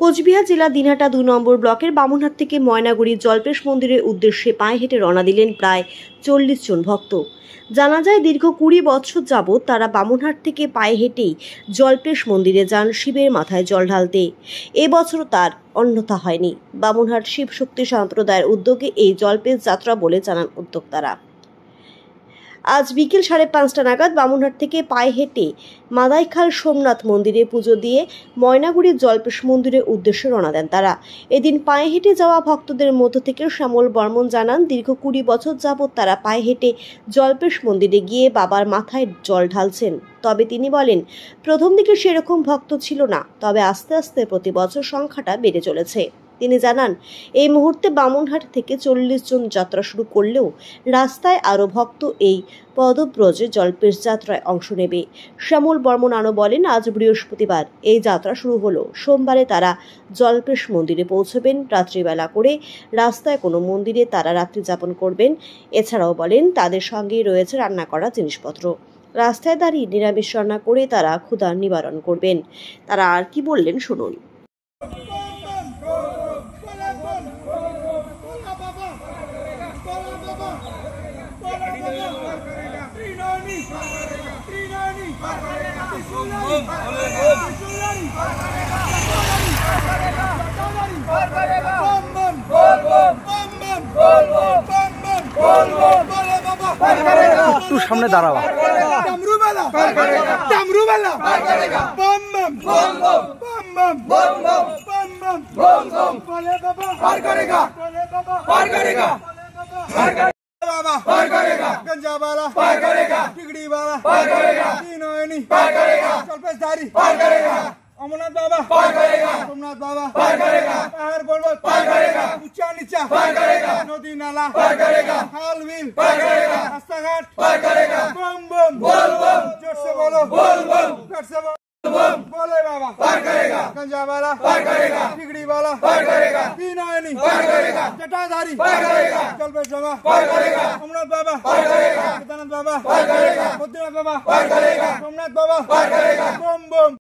কোচবিহার জেলা দিনহাটা ২ নম্বর ব্লকের বামুনহাট থেকে ময়নাগুড়ি জল্পেশ মন্দিরের উদ্দেশ্যে পায়ে হেঁটে রওনা দিলেন প্রায় ৪০ জন ভক্ত। জানা যায়, দীর্ঘ ২০ বছর যাবৎ তারা বামুনহাট থেকে পায়ে হেঁটেই জল্পেশ মন্দিরে যান শিবের মাথায় জল ঢালতে। এবছরও তার অন্যথা হয়নি। বামুনহাট শিব শক্তি সম্প্রদায়ের উদ্যোগে এই জল্পেশ যাত্রা বলে জানান উদ্যোক্তারা। আজ বিকেল ৫:৩০ নাগাদ বামুনহাট থেকে পায়ে হেঁটে মাদাইখাল সোমনাথ মন্দিরে পুজো দিয়ে ময়নাগুড়ির জল্পেশ মন্দিরের উদ্দেশ্যে রওনা দেন তারা। এদিন পায়ে হেঁটে যাওয়া ভক্তদের মধ্য থেকে শ্যামল বর্মন জানান, দীর্ঘ ২০ বছর যাবৎ তারা পায়ে হেঁটে জল্পেশ মন্দিরে গিয়ে বাবার মাথায় জল ঢালছেন। তবে তিনি বলেন, প্রথম দিকে সেরকম ভক্ত ছিল না, তবে আস্তে আস্তে প্রতি বছর সংখ্যাটা বেড়ে চলেছে। তিনি জানান, এই মুহূর্তে বামুনহাট থেকে ৪০ জন যাত্রা শুরু করলেও রাস্তায় আরও ভক্ত এই পদব্রজে জল্পেশ যাত্রায় অংশ নেবে। শ্যামল বর্মন আরও বলেন, আজ বৃহস্পতিবার এই যাত্রা শুরু হলো। সোমবারে তারা জল্পেশ মন্দিরে পৌঁছবেন। রাত্রিবেলা করে রাস্তায় কোনো মন্দিরে তারা রাত্রি যাপন করবেন। এছাড়াও বলেন, তাদের সঙ্গেই রয়েছে রান্না করা জিনিসপত্র। রাস্তায় দাঁড়িয়ে নিরামিষ রান্না করে তারা ক্ষুধা নিবারণ করবেন। তারা আর কি বললেন শুনুন। একটু সামনে দাঁড়াও। गंजा वाला पार करेगा, टिकड़ी वाला पार करेगा, तीनों पार करेगा, जल्पेशधारी पार करेगा, अमरनाथ बाबा पार करेगा, सोमनाथ बाबा पार करेगा, पहाड़ पर्वत पार करेगा, ऊंचा नीचा पार करेगा, नदी नाला पार करेगा, खाल बिल पार करेगा, रास्ता घाट पार करेगा। बम बम बोल बम, जोर से बोलो बोल बम, जोर से बोलो बोले बाबा पार करेगा, गंजा वाला पार करेगा, टिकड़ी वाला पार करेगा, तीनों पार करेगा, जटाधारी पार करेगा, जल्पेश बाबा पार करेगा, अमरनाथ बाबा पार करेगा, केदारनाथ बाबा पार करेगा, बद्रीनाथ बाबा पार करेगा, सोमनाथ बाबा पार करेगा। बम बम।